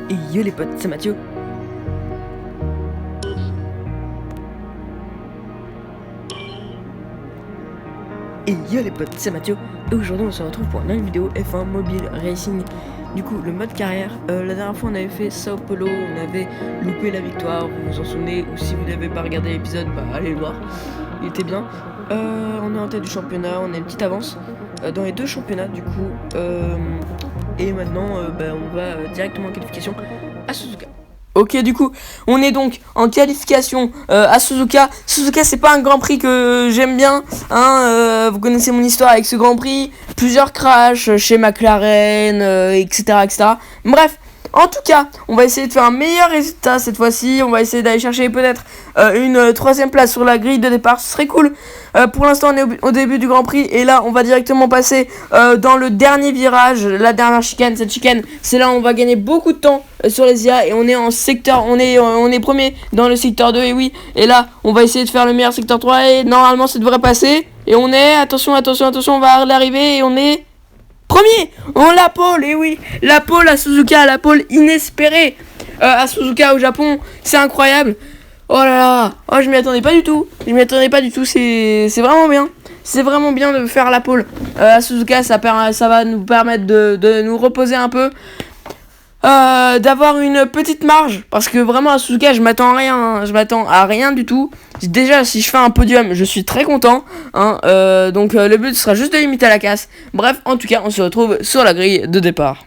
Et yo les potes, c'est Mathieu. Et yo les potes, c'est Mathieu. Et aujourd'hui on se retrouve pour une nouvelle vidéo F1 Mobile Racing. Du coup, le mode carrière, la dernière fois on avait fait Sao Paulo, on avait loupé la victoire, vous vous en souvenez. Ou si vous n'avez pas regardé l'épisode, bah allez le voir, il était bien. On est en tête du championnat, on a une petite avance dans les deux championnats du coup. Et maintenant on va directement en qualification à Suzuka. Ok, du coup, on est donc en qualification à Suzuka. Suzuka, c'est pas un Grand Prix que j'aime bien, hein. Vous connaissez mon histoire avec ce Grand Prix, plusieurs crashs chez McLaren, etc., etc. Bref, en tout cas, on va essayer de faire un meilleur résultat cette fois-ci. On va essayer d'aller chercher peut-être une troisième place sur la grille de départ. Ce serait cool. Pour l'instant, on est au début du Grand Prix et là, on va directement passer dans le dernier virage, la dernière chicane. Cette chicane, c'est là où on va gagner beaucoup de temps sur les IA et on est en secteur, on est premier dans le secteur 2 et oui. Et là, on va essayer de faire le meilleur secteur 3 et normalement, ça devrait passer. Et on est, attention, on va l'arriver et on est premier. On la pole, et oui, la pole à Suzuka, la pole inespérée à Suzuka au Japon, c'est incroyable. Oh là là, oh je m'y attendais pas du tout, c'est vraiment bien. C'est vraiment bien de faire la pole à Suzuka, ça va nous permettre de nous reposer un peu. D'avoir une petite marge, parce que vraiment à Suzuka je m'attends à rien du tout. Déjà si je fais un podium je suis très content, hein. Donc le but sera juste de limiter la casse. Bref, en tout cas on se retrouve sur la grille de départ.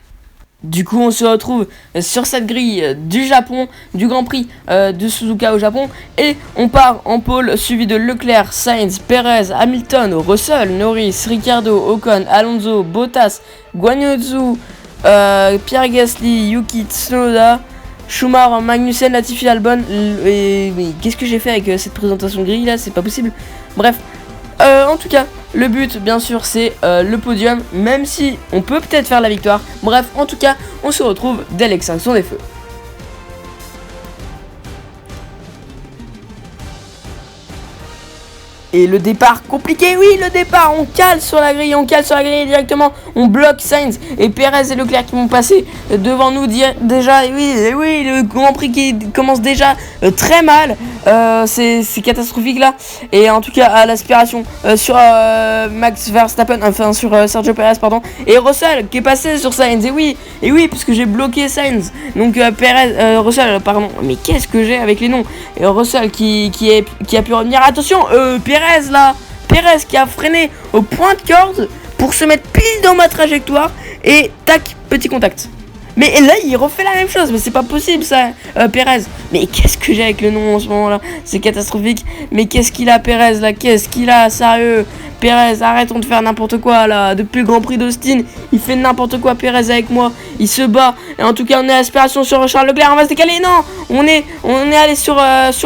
Du coup on se retrouve sur cette grille du Japon, du Grand Prix de Suzuka au Japon. Et on part en pole suivi de Leclerc, Sainz, Perez, Hamilton, Russell, Norris, Ricciardo, Ocon, Alonso, Bottas, Guan Yu Zhou, Pierre Gasly, Yuki Tsunoda, Schumacher, Magnussen, Latifi, Albon. Mais qu'est-ce que j'ai fait avec cette présentation grille là, c'est pas possible. Bref, en tout cas le but bien sûr c'est le podium, même si on peut peut-être faire la victoire. Bref, en tout cas on se retrouve dès l'extinction des feux. Et le départ compliqué, oui, le départ, on cale sur la grille directement, on bloque Sainz et Perez et Leclerc qui vont passer devant nous déjà, et oui, le Grand Prix qui commence déjà très mal, c'est catastrophique là, et en tout cas à l'aspiration sur Max Verstappen, enfin sur Sergio Perez, pardon, et Russell qui est passé sur Sainz, et oui, puisque j'ai bloqué Sainz, donc Russell, pardon, mais qu'est-ce que j'ai avec les noms, et Russell qui a pu revenir, attention, Perez qui a freiné au point de corde pour se mettre pile dans ma trajectoire et tac, petit contact. Mais là il refait la même chose, mais c'est pas possible ça, Perez. Mais qu'est-ce que j'ai avec le nom en ce moment là, c'est catastrophique. Mais qu'est-ce qu'il a Perez là, qu'est-ce qu'il a, sérieux Perez, arrêtons de faire n'importe quoi là. Depuis le Grand Prix d'Austin, il fait n'importe quoi Perez avec moi, il se bat. Et en tout cas on est à l'aspiration sur Charles Leclerc, on va se décaler, non, on est allé sur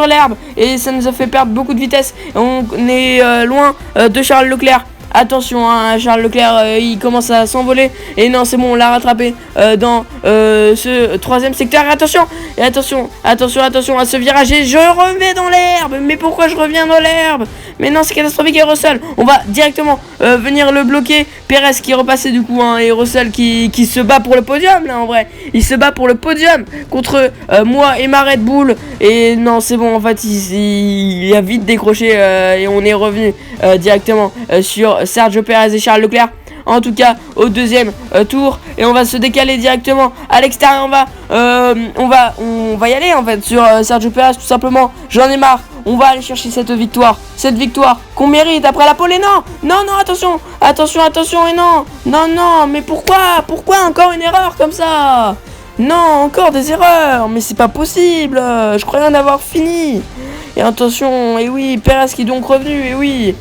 l'herbe et ça nous a fait perdre beaucoup de vitesse. On est loin de Charles Leclerc. Attention, hein, Charles Leclerc, il commence à s'envoler. Et non, c'est bon, on l'a rattrapé dans ce troisième secteur. Attention à ce virage. Et je remets dans l'herbe. Mais pourquoi je reviens dans l'herbe? Mais non, c'est catastrophique. Et Russell, on va directement venir le bloquer. Perez qui est repassé du coup, hein, et Russell qui se bat pour le podium là en vrai. Il se bat pour le podium contre moi et ma Red Bull. Et non, c'est bon, en fait, il a vite décroché et on est revenu directement sur Sergio Perez et Charles Leclerc. En tout cas au deuxième tour, et on va se décaler directement à l'extérieur. On va y aller en fait sur Sergio Perez tout simplement. J'en ai marre. On va aller chercher cette victoire qu'on mérite après la pole. Et non, attention, et non, mais pourquoi encore une erreur comme ça? Non, encore des erreurs, mais c'est pas possible. Je croyais en avoir fini. Et attention, et oui, Perez qui est donc revenu, et oui,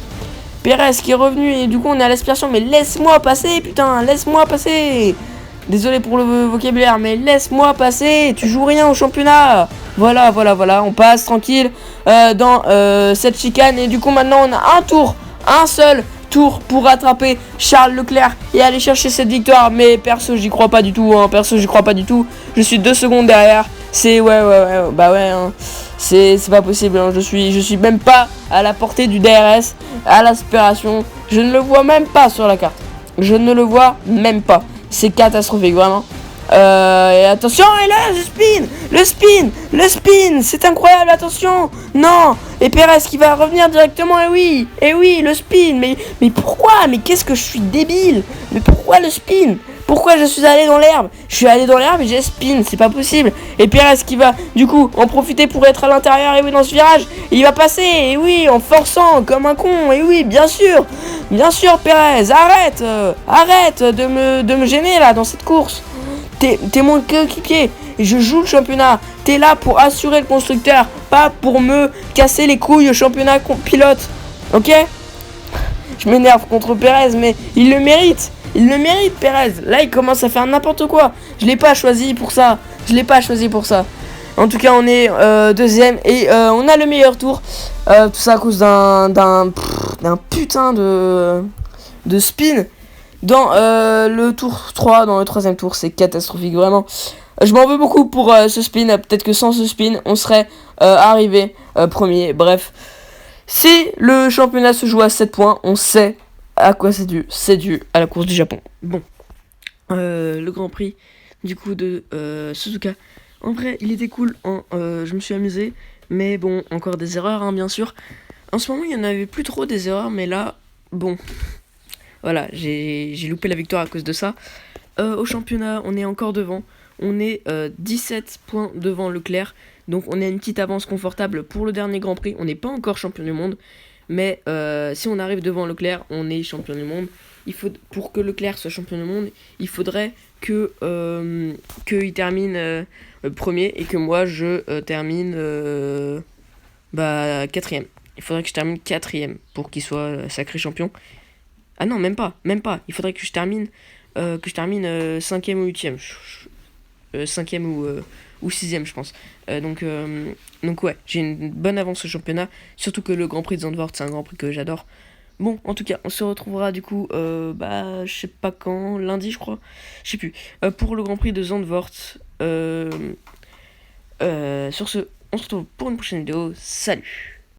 Perez qui est revenu, et du coup on est à l'aspiration. Mais laisse-moi passer, putain, laisse-moi passer. Désolé pour le vocabulaire, mais laisse-moi passer. Tu joues rien au championnat. Voilà, on passe tranquille dans cette chicane. Et du coup maintenant on a un seul tour pour rattraper Charles Leclerc et aller chercher cette victoire. Mais perso j'y crois pas du tout, hein. Je suis 2 secondes derrière. C'est hein. C'est pas possible, hein. Je suis même pas à la portée du DRS, à l'aspiration. Je ne le vois même pas sur la carte. C'est catastrophique vraiment. Et attention, et là, le spin, c'est incroyable, attention, non, et Perez qui va revenir directement, et oui, le spin, mais pourquoi, mais qu'est-ce que je suis débile, mais pourquoi le spin, pourquoi je suis allé dans l'herbe, je suis allé dans l'herbe et j'ai spin, c'est pas possible, et Perez qui va, du coup, en profiter pour être à l'intérieur, et oui, dans ce virage, et il va passer, et oui, en forçant, comme un con, et oui, bien sûr, Perez, arrête de me gêner, là, dans cette course. T'es mon coéquipier, je joue le championnat, t'es là pour assurer le constructeur, pas pour me casser les couilles au championnat pilote, ok? Je m'énerve contre Perez, mais il le mérite, Perez, là il commence à faire n'importe quoi, je l'ai pas choisi pour ça, En tout cas on est deuxième et on a le meilleur tour, tout ça à cause d'un putain de spin. Dans le tour 3, dans le troisième tour, c'est catastrophique, vraiment. Je m'en veux beaucoup pour ce spin. Peut-être que sans ce spin, on serait arrivé premier. Bref, si le championnat se joue à 7 points, on sait à quoi c'est dû. C'est dû à la course du Japon. Bon, le Grand Prix, du coup, de Suzuka. En vrai, il était cool. Je me suis amusé. Mais bon, encore des erreurs, hein, bien sûr. En ce moment, il n'y en avait plus trop des erreurs. Mais là, bon... Voilà, j'ai loupé la victoire à cause de ça. Au championnat, on est encore devant. On est 17 points devant Leclerc. Donc on a une petite avance confortable pour le dernier Grand Prix. On n'est pas encore champion du monde. Mais si on arrive devant Leclerc, on est champion du monde. Pour que Leclerc soit champion du monde, il faudrait qu'il termine premier et que moi je termine quatrième. Il faudrait que je termine quatrième pour qu'il soit sacré champion. Ah non, même pas. Il faudrait que je termine 5ème ou 8ème. 5ème ou 6ème, je pense. Donc ouais, j'ai une bonne avance au championnat. Surtout que le Grand Prix de Zandvoort, c'est un Grand Prix que j'adore. Bon, en tout cas, on se retrouvera du coup, je sais pas quand, lundi, je crois. Je sais plus. Pour le Grand Prix de Zandvoort. Sur ce, on se retrouve pour une prochaine vidéo. Salut!